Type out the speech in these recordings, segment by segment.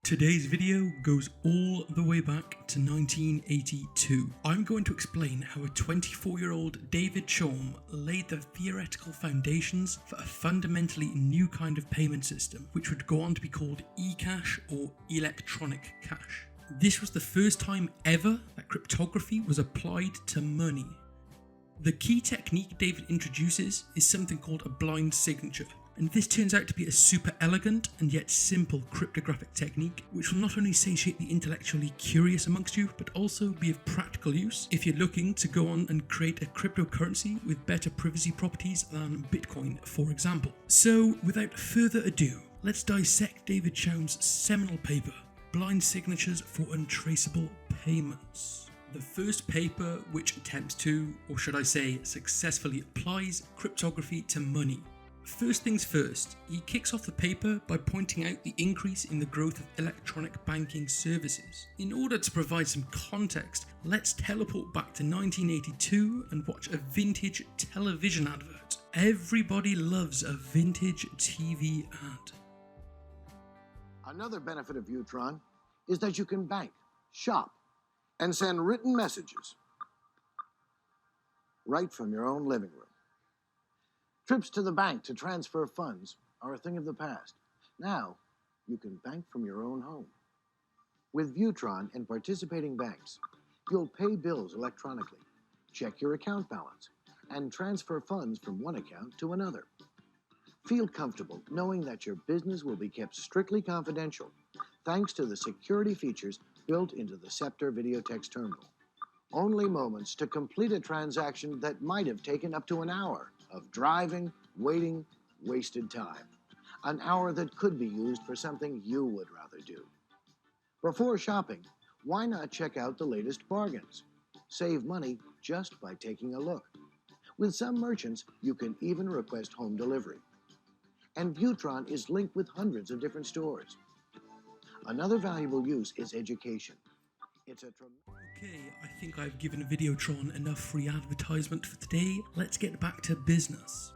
Today's video goes all the way back to 1982. I'm going to explain how a 24-year-old David Chaum laid the theoretical foundations for a fundamentally new kind of payment system, which would go on to be called eCash or electronic cash. This was the first time ever that cryptography was applied to money. The key technique David introduces is something called a blind signature. And this turns out to be a super elegant and yet simple cryptographic technique, which will not only satiate the intellectually curious amongst you, but also be of practical use if you're looking to go on and create a cryptocurrency with better privacy properties than Bitcoin, for example. So, without further ado, let's dissect David Chaum's seminal paper, Blind Signatures for Untraceable Payments. The first paper which attempts to, or should I say, successfully applies cryptography to money. First things first, he kicks off the paper by pointing out the increase in the growth of electronic banking services. In order to provide some context, let's teleport back to 1982 and watch a vintage television advert. Everybody loves a vintage TV ad. Another benefit of Utron is that you can bank, shop, and send written messages right from your own living room. Trips to the bank to transfer funds are a thing of the past. Now, you can bank from your own home. With Utron and participating banks, you'll pay bills electronically, check your account balance, and transfer funds from one account to another. Feel comfortable knowing that your business will be kept strictly confidential thanks to the security features built into the Scepter Videotex terminal. Only moments to complete a transaction that might have taken up to an hour of driving, waiting, wasted time. An hour that could be used for something you would rather do. Before shopping, why not check out the latest bargains? Save money just by taking a look. With some merchants, you can even request home delivery. And Utron is linked with hundreds of different stores. Another valuable use is education. Okay, I think I've given Videotron enough free advertisement for today. Let's get back to business.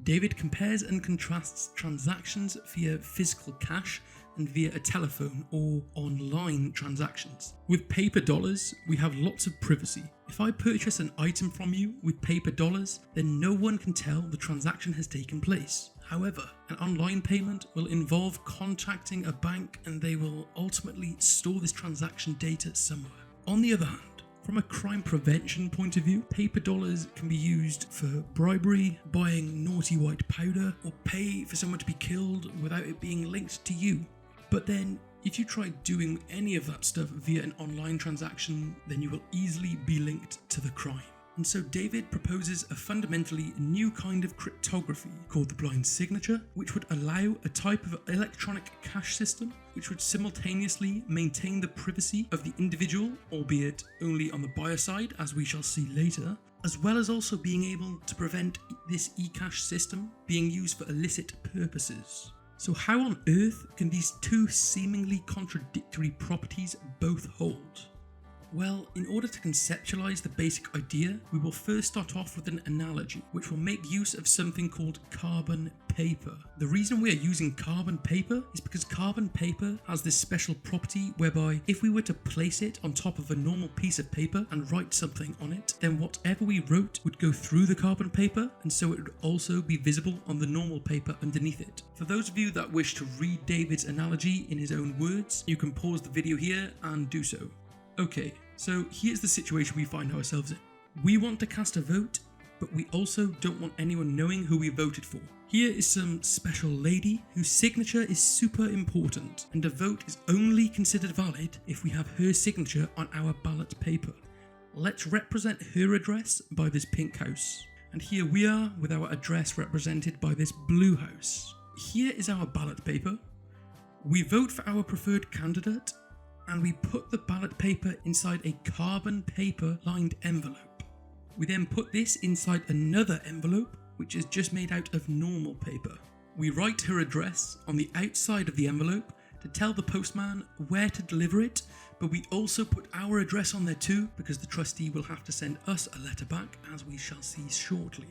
David compares and contrasts transactions via physical cash and via a telephone or online transactions. With paper dollars, we have lots of privacy. If I purchase an item from you with paper dollars, then no one can tell the transaction has taken place. However, an online payment will involve contacting a bank and they will ultimately store this transaction data somewhere. On the other hand, from a crime prevention point of view, paper dollars can be used for bribery, buying naughty white powder, or pay for someone to be killed without it being linked to you. But then, if you try doing any of that stuff via an online transaction, then you will easily be linked to the crime. And so David proposes a fundamentally new kind of cryptography called the blind signature, which would allow a type of electronic cash system which would simultaneously maintain the privacy of the individual, albeit only on the buyer side, as we shall see later, as well as also being able to prevent this eCash system being used for illicit purposes. So how on earth can these two seemingly contradictory properties both hold? Well, in order to conceptualize the basic idea, we will first start off with an analogy, which will make use of something called carbon paper. The reason we are using carbon paper is because carbon paper has this special property whereby if we were to place it on top of a normal piece of paper and write something on it, then whatever we wrote would go through the carbon paper, and so it would also be visible on the normal paper underneath it. For those of you that wish to read David's analogy in his own words, you can pause the video here and do so. Okay, so here's the situation we find ourselves in. We want to cast a vote, but we also don't want anyone knowing who we voted for. Here is some special lady whose signature is super important, and a vote is only considered valid if we have her signature on our ballot paper. Let's represent her address by this pink house. And here we are with our address represented by this blue house. Here is our ballot paper. We vote for our preferred candidate, and we put the ballot paper inside a carbon paper lined envelope. We then put this inside another envelope, which is just made out of normal paper. We write her address on the outside of the envelope to tell the postman where to deliver it, but we also put our address on there too, because the trustee will have to send us a letter back, as we shall see shortly.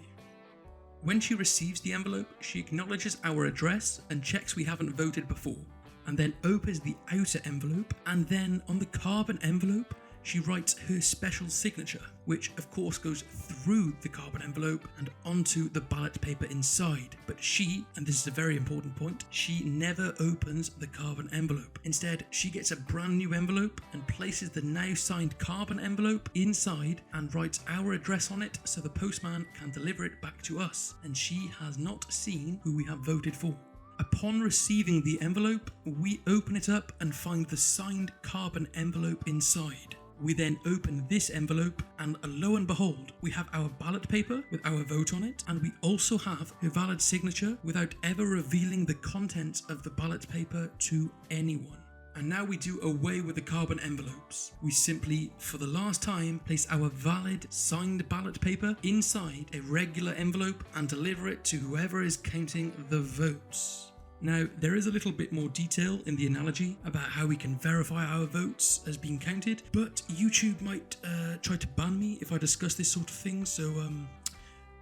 When she receives the envelope, she acknowledges our address and checks we haven't voted before. and then opens the outer envelope, and then on the carbon envelope she writes her special signature, which of course goes through the carbon envelope and onto the ballot paper inside. But she, and this is a very important point, she never opens the carbon envelope. Instead, she gets a brand new envelope and places the now signed carbon envelope inside and writes our address on it so the postman can deliver it back to us, and she has not seen who we have voted for. Upon receiving the envelope, we open it up and find the signed carbon envelope inside. We then open this envelope, and lo and behold, we have our ballot paper with our vote on it, and we also have her valid signature without ever revealing the contents of the ballot paper to anyone. And now we do away with the carbon envelopes. We simply, for the last time, place our valid signed ballot paper inside a regular envelope and deliver it to whoever is counting the votes. Now, there is a little bit more detail in the analogy about how we can verify our votes as being counted, but YouTube might try to ban me if I discuss this sort of thing, so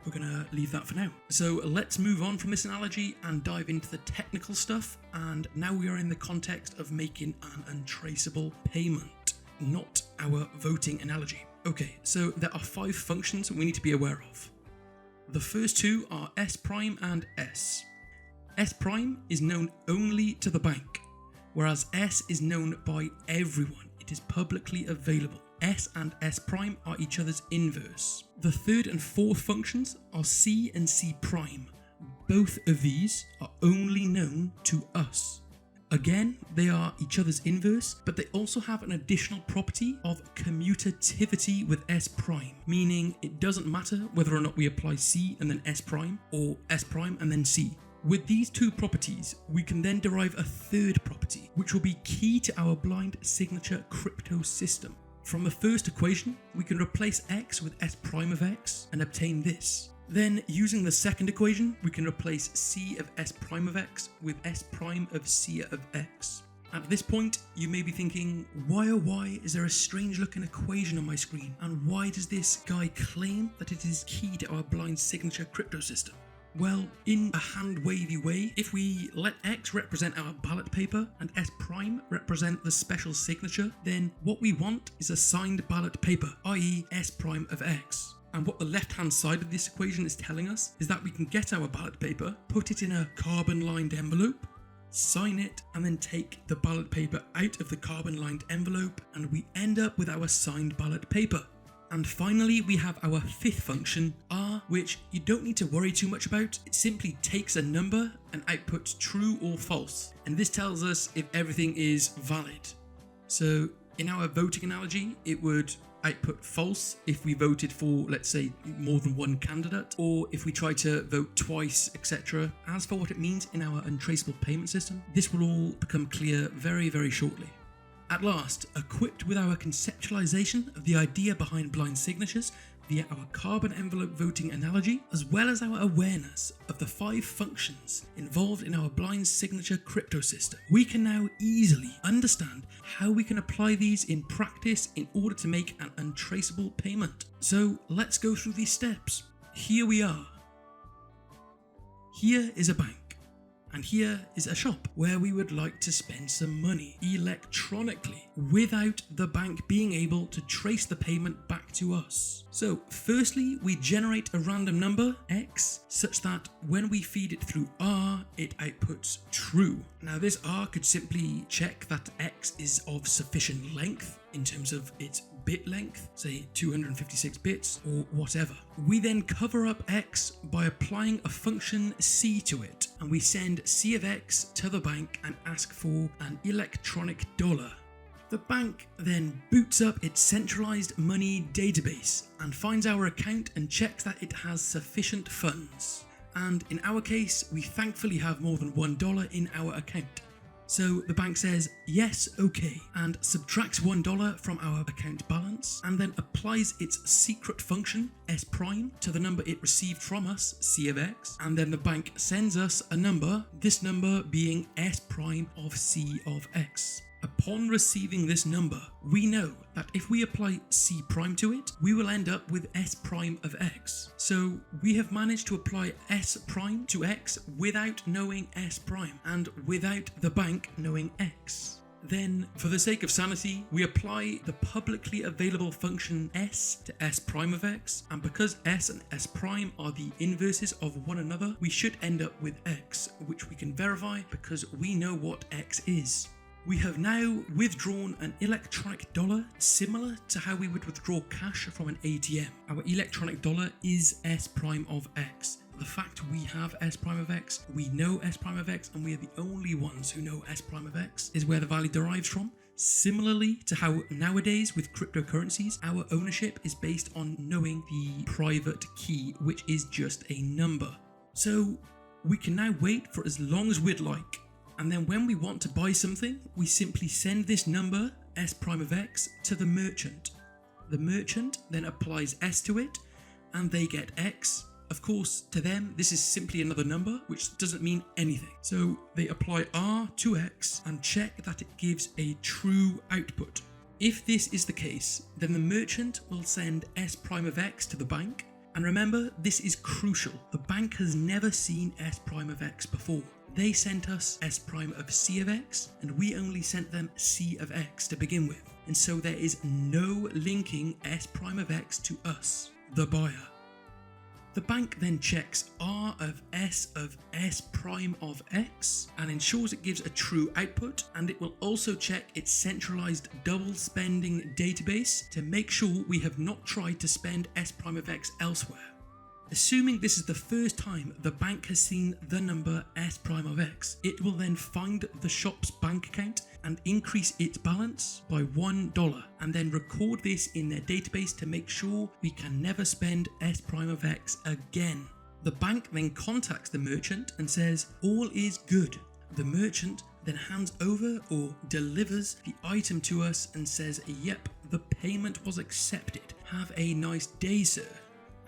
we're gonna leave that for now. So let's move on from this analogy and dive into the technical stuff, and now we are in the context of making an untraceable payment, not our voting analogy. Okay, so there are 5 functions we need to be aware of. The first 2 are S' and S. S' is known only to the bank, whereas S is known by everyone. It is publicly available. S and S' are each other's inverse. The third and fourth functions are C and C'. Both of these are only known to us. Again, they are each other's inverse, but they also have an additional property of commutativity with S', meaning it doesn't matter whether or not we apply C and then S', or S' and then C. With these 2 properties, we can then derive a third property, which will be key to our blind signature crypto system. From the first equation, we can replace x with S' of x and obtain this. Then, using the second equation, we can replace C of S' of x with S' of C of x. At this point, you may be thinking, why oh why is there a strange looking equation on my screen? And why does this guy claim that it is key to our blind signature crypto system? Well, in a hand-wavy way, if we let X represent our ballot paper and S' represent the special signature, then what we want is a signed ballot paper, i.e. S' of X. And what the left-hand side of this equation is telling us is that we can get our ballot paper, put it in a carbon-lined envelope, sign it, and then take the ballot paper out of the carbon-lined envelope, and we end up with our signed ballot paper. And finally, we have our 5th function, R, which you don't need to worry too much about. It simply takes a number and outputs true or false. And this tells us if everything is valid. So in our voting analogy, it would output false if we voted for, let's say, more than one candidate, or if we try to vote twice, etc. As for what it means in our untraceable payment system, this will all become clear very, very shortly. At last, equipped with our conceptualization of the idea behind blind signatures via our carbon envelope voting analogy, as well as our awareness of the 5 functions involved in our blind signature crypto system, we can now easily understand how we can apply these in practice in order to make an untraceable payment. So let's go through these steps. Here we are. Here is a bank. And here is a shop where we would like to spend some money electronically without the bank being able to trace the payment back to us. So firstly, we generate a random number, X, such that when we feed it through R, it outputs true. Now this R could simply check that X is of sufficient length in terms of its bit length, say 256 bits or whatever. We then cover up X by applying a function C to it, and we send C of X to the bank and ask for an electronic dollar. The bank then boots up its centralized money database and finds our account and checks that it has sufficient funds. And in our case, we thankfully have more than $1 in our account. So the bank says, yes, okay, and subtracts $1 from our account balance, and then applies its secret function, S', to the number it received from us, C of X, and then the bank sends us a number, this number being S' of C of X. upon receiving this number, we know that if we apply C prime to it, we will end up with S prime of X. So we have managed to apply S prime to X without knowing S prime and without the bank knowing X. Then, for the sake of sanity, we apply the publicly available function S to S prime of X, and because S and S prime are the inverses of one another, we should end up with X, which we can verify because we know what X is. We have now withdrawn an electronic dollar similar to how we would withdraw cash from an ATM. Our electronic dollar is S prime of X. The fact we have S prime of X, we know S prime of X, and we are the only ones who know S prime of X is where the value derives from. Similarly to how nowadays with cryptocurrencies, our ownership is based on knowing the private key, which is just a number. So we can now wait for as long as we'd like. And then when we want to buy something, we simply send this number, S prime of X, to the merchant. The merchant then applies S to it, and they get X. Of course, to them, this is simply another number, which doesn't mean anything. So they apply R to X and check that it gives a true output. If this is the case, then the merchant will send S prime of X to the bank. And remember, this is crucial. The bank has never seen S prime of X before. They sent us S prime of C of X, and we only sent them C of X to begin with. And so there is no linking S prime of X to us, the buyer. The bank then checks R of S prime of X and ensures it gives a true output, and it will also check its centralized double spending database to make sure we have not tried to spend S prime of X elsewhere. Assuming this is the first time the bank has seen the number S prime of X, it will then find the shop's bank account and increase its balance by $1 and then record this in their database to make sure we can never spend S prime of X again. The bank then contacts the merchant and says all is good. The merchant then hands over or delivers the item to us and says, yep, the payment was accepted. Have a nice day, sir.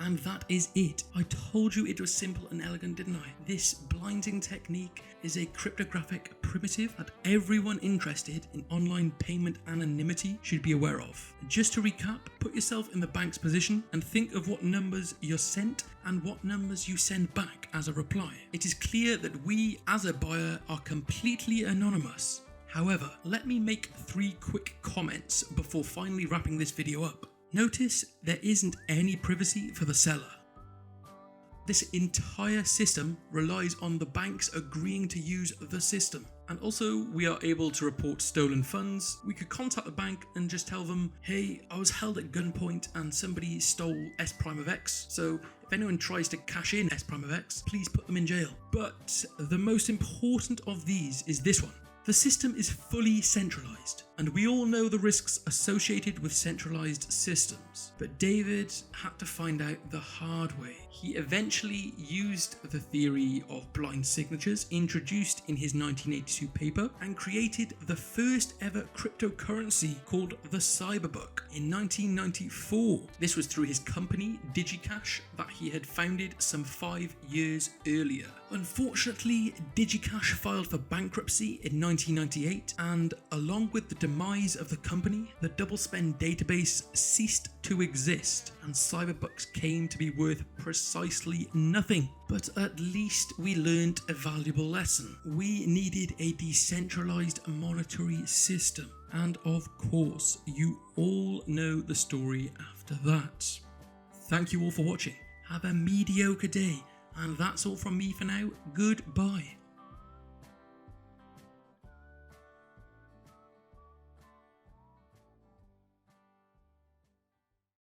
And that is it. I told you it was simple and elegant, didn't I? This blinding technique is a cryptographic primitive that everyone interested in online payment anonymity should be aware of. Just to recap, put yourself in the bank's position and think of what numbers you're sent and what numbers you send back as a reply. It is clear that we, as a buyer, are completely anonymous. However, let me make 3 quick comments before finally wrapping this video up. Notice there isn't any privacy for the seller. This entire system relies on the banks agreeing to use the system. And also, we are able to report stolen funds. We could contact the bank and just tell them, hey, I was held at gunpoint and somebody stole S prime of X. So if anyone tries to cash in S prime of X, please put them in jail. But the most important of these is this one. The system is fully centralized, and we all know the risks associated with centralized systems. But David had to find out the hard way. He eventually used the theory of blind signatures introduced in his 1982 paper and created the first ever cryptocurrency called the Cyberbuck in 1994. This was through his company DigiCash that he had founded some 5 years earlier. Unfortunately, DigiCash filed for bankruptcy in 1998, and along with the demise of the company, the double spend database ceased to exist, and Cyberbucks came to be worth precisely nothing. But at least we learned a valuable lesson. We needed a decentralized monetary system, and of course, you all know the story after that. Thank you all for watching. Have a mediocre day. And that's all from me for now. Goodbye.